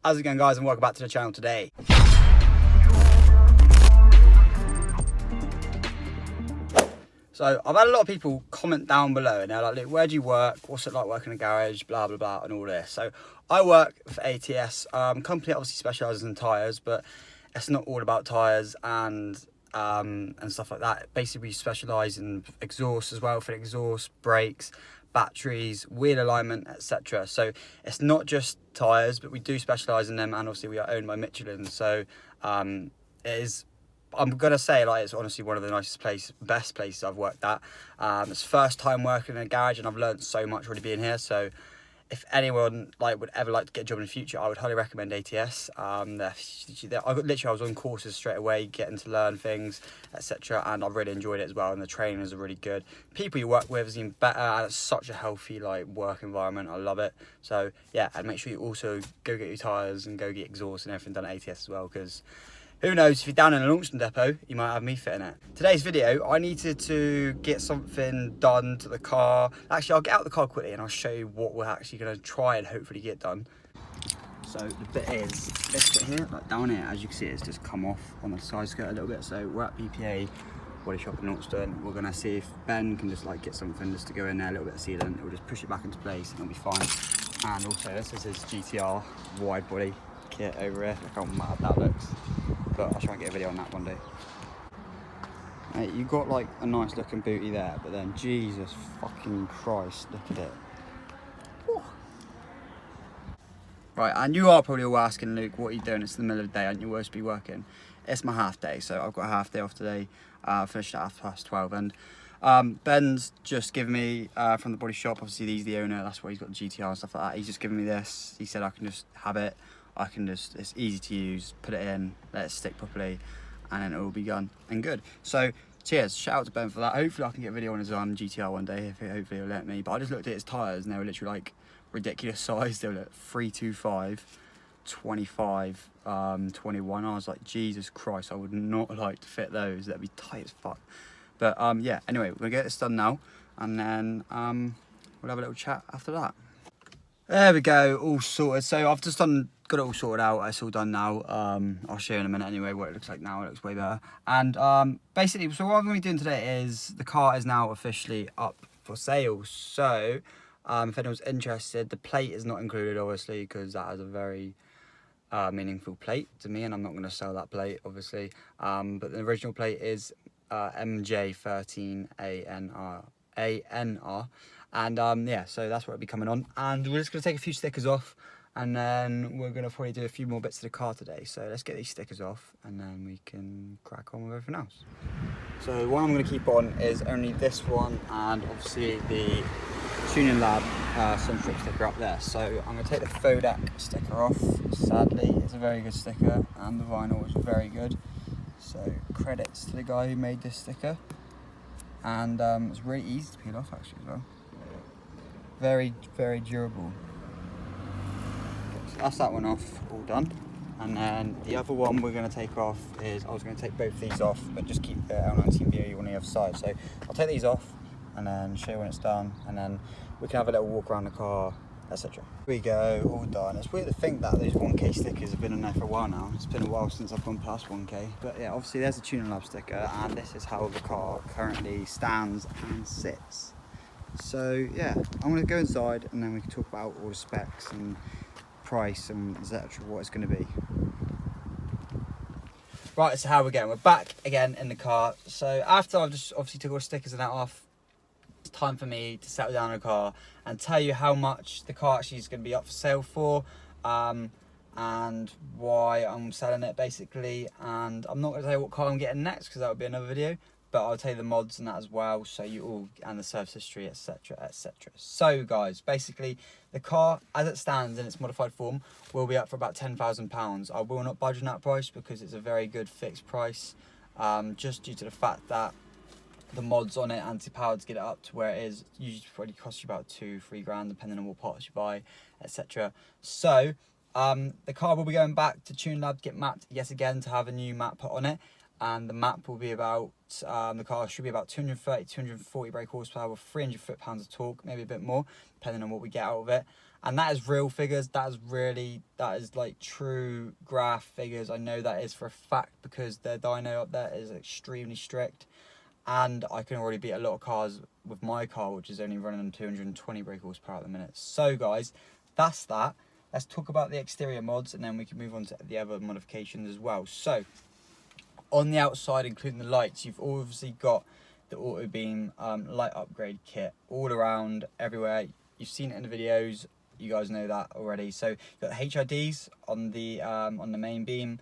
How's it going, guys, and welcome back to the channel today. So I've had a lot of people comment down below and they're like, Luke, where do you work? What's it like working in a garage? Blah, blah, blah, and all this. So I work for ATS. Company obviously specialises in tyres, but it's not all about tyres and stuff like that. Basically, we specialise in exhaust as well, for exhaust, brakes, batteries, wheel alignment, etc. So it's not just tyres, but we do specialise in them, and obviously we are owned by Michelin. So it is, I'm gonna say, like, it's honestly one of the best places I've worked at. It's first time working in a garage, and I've learned so much already being here. So if anyone would ever like to get a job in the future, I would highly recommend ATS. I was on courses straight away, getting to learn things, etc. And I've really enjoyed it as well. And the trainers are really good. People you work with is even better, and it's such a healthy work environment. I love it. So yeah, and make sure you also go get your tyres and go get exhaust and everything done at ATS as well, because who knows, if you're down in a Launceston depot, you might have me fitting it. Today's video, I needed to get something done to the car. Actually, I'll get out the car quickly and I'll show you what we're actually going to try and hopefully get done. So the bit is, this bit here, down here, as you can see, it's just come off on the side skirt a little bit. So we're at BPA Body Shop in Launceston. We're going to see if Ben can just get something just to go in there, a little bit of sealant. It'll just push it back into place and it'll be fine. And also, this is his GTR wide body kit over here. Look how mad that looks. But I'll try and get a video on that one day. Mate, you got a nice looking booty there, but then Jesus fucking Christ, look at it. Whew. Right, and you are probably all asking, Luke, what are you doing? It's the middle of the day, aren't you supposed to be working? It's my half day, so I've got a half day off today. Finished at 12:30, and Ben's just given me from the body shop. Obviously, he's the owner. That's why he's got the GTR and stuff like that. He's just given me this. He said I can just have it. It's easy to use, put it in, let it stick properly, and then it will be done and good. So cheers, shout out to Ben for that. Hopefully I can get a video on his GTR one day, hopefully he'll let me. But I just looked at his tyres and they were literally ridiculous size. They were 325, 25, 21. I was like, Jesus Christ, I would not like to fit those. That'd be tight as fuck. But yeah, anyway, we're gonna get this done now, and then we'll have a little chat after that. There we go, all sorted. So I've just got it all sorted out. It's all done now. I'll show you in a minute anyway what it looks like now. It looks way better. And basically, so what I'm going to be doing today is the car is now officially up for sale. So if anyone's interested, the plate is not included, obviously, because that is a very meaningful plate to me, and I'm not going to sell that plate, obviously. But the original plate is MJ13ANR. And yeah, so that's what it'll be coming on. And we're just going to take a few stickers off, and then we're going to probably do a few more bits to the car today. So let's get these stickers off, and then we can crack on with everything else. So the one I'm going to keep on is only this one, and obviously the Tuning Lab Sunstrip sticker up there. So I'm going to take the Fodak sticker off. Sadly, it's a very good sticker, and the vinyl is very good. So credits to the guy who made this sticker. And it's really easy to peel off actually as well. Very, very durable. Okay, so that's that one off, all done. And then the other one we're going to take off is, I was going to take both these off, but just keep the L19 BOU on the other side. So I'll take these off and then show you when it's done, and then we can have a little walk around the car, etc. Here we go, all done. It's weird to think that those 1K stickers have been in there for a while now. It's been a while since I've gone past 1K. But yeah, obviously there's a Tuning Lab sticker, and this is how the car currently stands and sits. So yeah, I'm going to go inside, and then we can talk about all the specs and price and etc. what it's going to be. Right, so how we're going. We're back again in the car. So after I've just obviously took all the stickers and that off, it's time for me to settle down in the car and tell you how much the car actually is going to be up for sale for, and why I'm selling it basically. And I'm not going to tell you what car I'm getting next, because that would be another video, but I'll tell you the mods and that as well, so you all, and the service history, etc, etc. So guys, basically the car as it stands in its modified form will be up for about £10,000. I will not budge on that price because it's a very good fixed price, just due to the fact that the mods on it, anti-powered, to get it up to where it is, usually probably cost you about £2-3 grand depending on what parts you buy, etc. So the car will be going back to Tuning Lab to get mapped yet again, to have a new map put on it, and the map will be about, the car should be about 230, 240 brake horsepower with 300 foot-pounds of torque, maybe a bit more, depending on what we get out of it. And that is real figures. That is like true graph figures. I know that is for a fact because their dyno up there is extremely strict. And I can already beat a lot of cars with my car, which is only running 220 brake horsepower at the minute. So guys, that's that. Let's talk about the exterior mods, and then we can move on to the other modifications as well. So, on the outside, including the lights, you've obviously got the auto beam light upgrade kit all around, everywhere. You've seen it in the videos. You guys know that already. So, you've got the HIDs on the main beam,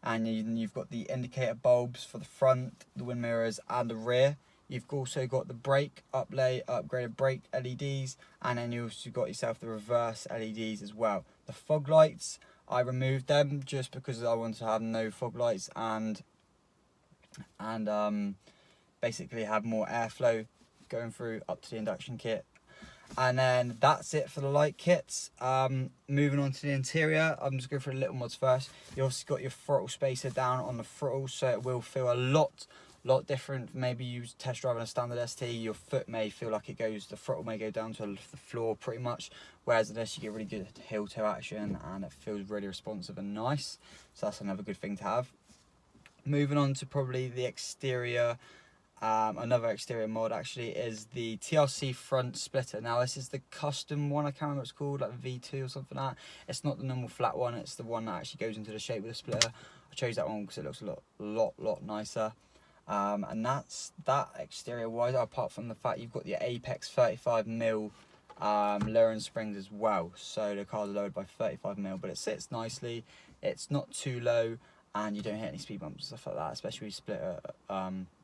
and you've got the indicator bulbs for the front, the wind mirrors, and the rear. You've also got the brake upgraded brake LEDs, and then you also got yourself the reverse LEDs as well. The fog lights, I removed them just because I wanted to have no fog lights and basically have more airflow going through up to the induction kit. And then that's it for the light kits. Moving on to the interior, I'm just going through the little mods first. You also got your throttle spacer down on the throttle, so it will feel a lot different. Maybe you test driving a standard ST, your foot may feel like the throttle may go down to the floor pretty much, whereas in this you get really good heel toe action and it feels really responsive and nice. So that's another good thing to have. Moving on to probably the exterior. Another exterior mod actually is the TRC front splitter. Now this is the custom one, I can't remember what it's called, like V2 or something like that. It's not the normal flat one, it's the one that actually goes into the shape of the splitter. I chose that one because it looks a lot nicer. And that's that exterior wise, apart from the fact you've got your Apex 35mm lowering springs as well. So the car's lowered by 35mm, but it sits nicely, it's not too low, and you don't hit any speed bumps and stuff like that, especially with splitter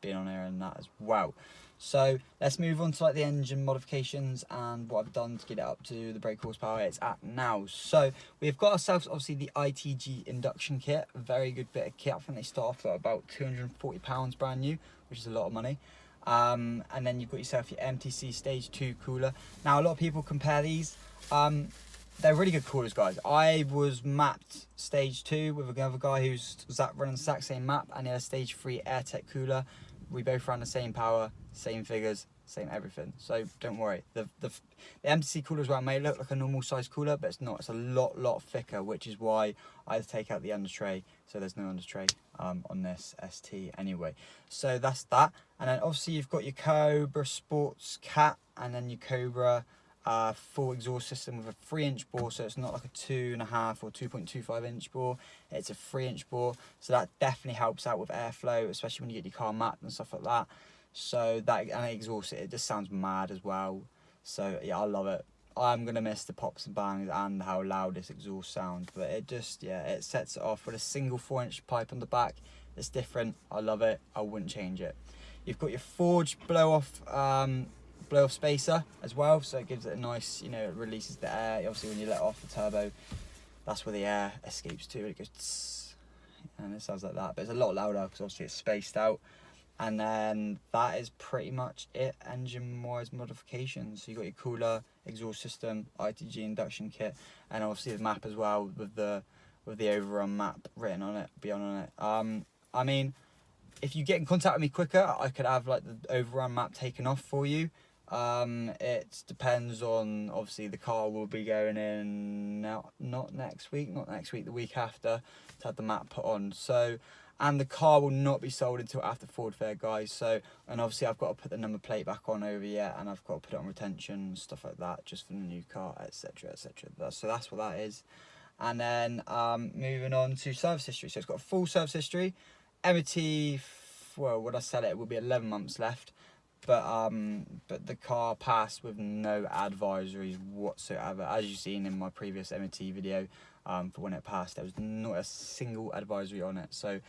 being on here and that as well. So let's move on to like the engine modifications and what I've done to get it up to the brake horsepower it's at now. So we've got ourselves obviously the ITG induction kit, a very good bit of kit. I think they start off at about £240 brand new, which is a lot of money. And then you've got yourself your MTC Stage 2 cooler. Now a lot of people compare these. They're really good coolers, guys. I was mapped Stage 2 with another guy who's running the exact same map, and he had a Stage 3 AirTech cooler. We both ran the same power, same figures, same everything. So don't worry. The MTC cooler as well may look like a normal size cooler, but it's not. It's a lot thicker, which is why I had to take out the under tray. So there's no under tray on this ST anyway. So that's that. And then obviously you've got your Cobra Sports Cat, and then your Cobra full exhaust system with a 3-inch bore, so it's not like a 2.5 or 2.25 inch bore, it's a 3-inch bore, so that definitely helps out with airflow, especially when you get your car mapped and stuff like that. So that, and exhaust it just sounds mad as well. So yeah, I love it. I'm gonna miss the pops and bangs and how loud this exhaust sounds, but it just, yeah, it sets it off with a single 4-inch pipe on the back. It's different, I love it, I wouldn't change it. You've got your forged blow off spacer as well, so it gives it a nice, you know, it releases the air. Obviously when you let off the turbo, that's where the air escapes to, it goes tss, and it sounds like that, but it's a lot louder because obviously it's spaced out. And then that is pretty much it engine wise modifications. So you got your cooler, exhaust system, ITG induction kit, and obviously the map as well with the overrun map written on it, beyond on it. I mean, if you get in contact with me quicker, I could have like the overrun map taken off for you. It depends on, obviously the car will be going in now, not next week, the week after, to have the map put on. So, and the car will not be sold until after Ford Fair, guys. So, and obviously I've got to put the number plate back on over yet, and I've got to put it on retention, stuff like that, just for the new car, etc, etc. So that's what that is. And then moving on to service history. So it's got a full service history. MOT, well, when I sell it, it will be 11 months left. But the car passed with no advisories whatsoever. As you've seen in my previous MOT video, for when it passed, there was not a single advisory on it. So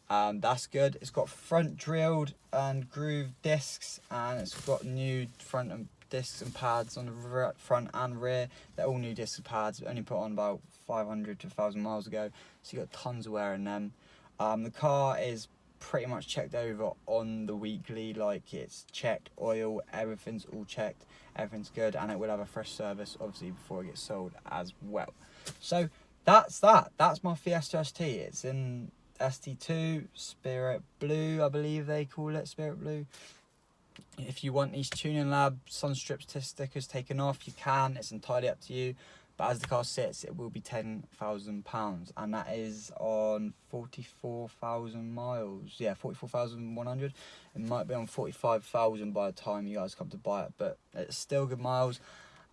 that's good. It's got front drilled and grooved discs, and it's got new front and discs and pads on the front and rear. They're all new discs and pads, only put on about 500 to 1,000 miles ago. So you got tons of wear in them. The car is pretty much checked over on the weekly, like it's checked, oil, everything's all checked, everything's good, and it will have a fresh service obviously before it gets sold as well. So that's my Fiesta ST. It's in ST2 Spirit Blue, I believe they call it, Spirit Blue. If you want these Tuning Lab Sunstrip stickers taken off, you can, it's entirely up to you. but as the car sits, it will be £10,000, and that is on 44,000 miles. Yeah, 44,100. It might be on 45,000 by the time you guys come to buy it, but it's still good miles.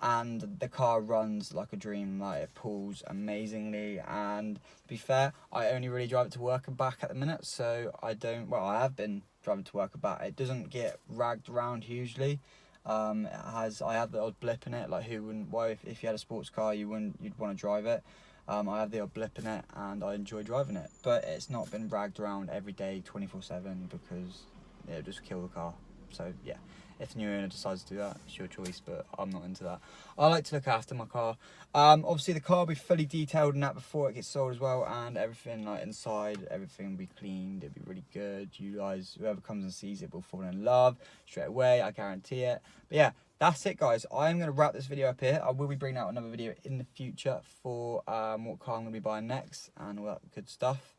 And the car runs like a dream. Like, it pulls amazingly, and to be fair, I only really drive it to work and back at the minute, so I have been driving to work and back. It doesn't get ragged around hugely. I have the odd blip in it. Like, who wouldn't? Why, if you had a sports car, you'd want to drive it. I have the odd blip in it, and I enjoy driving it, but it's not been ragged around every day 24/7 because it'll just kill the car. So yeah, if the new owner decides to do that, it's your choice, but I'm not into that. I like to look after my car. Obviously the car will be fully detailed and that before it gets sold as well, and everything, like inside, everything will be cleaned. It'll be really good. You guys, whoever comes and sees it will fall in love straight away, I guarantee it. But yeah, that's it, guys. I'm going to wrap this video up here. I will be bringing out another video in the future for what car I'm going to be buying next and all that good stuff,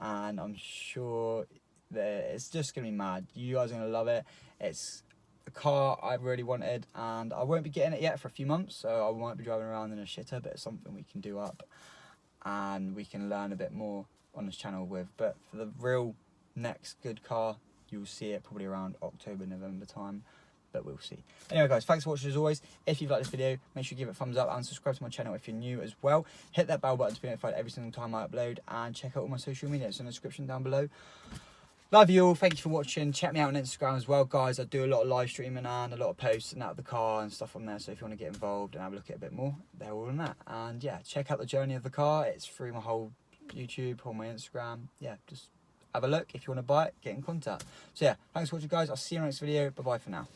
and I'm sure that it's just going to be mad. You guys are going to love it. It's a car I really wanted, and I won't be getting it yet for a few months, so I won't be driving around in a shitter, but it's something we can do up and we can learn a bit more on this channel with. But for the real next good car, you'll see it probably around October, November time, but we'll see. Anyway, guys, thanks for watching as always. If you've liked this video, make sure you give it a thumbs up and subscribe to my channel if you're new as well. Hit that bell button to be notified every single time I upload, and check out all my social media. It's in the description down below. Love you all. Thank you for watching. Check me out on Instagram as well, guys. I do a lot of live streaming and a lot of posting out of the car and stuff on there. So if you want to get involved and have a look at it a bit more, they're all on that. And yeah, check out the journey of the car. It's through my whole YouTube, on my Instagram. Yeah, just have a look. If you want to buy it, get in contact. So yeah, thanks for watching, guys. I'll see you in the next video. Bye bye for now.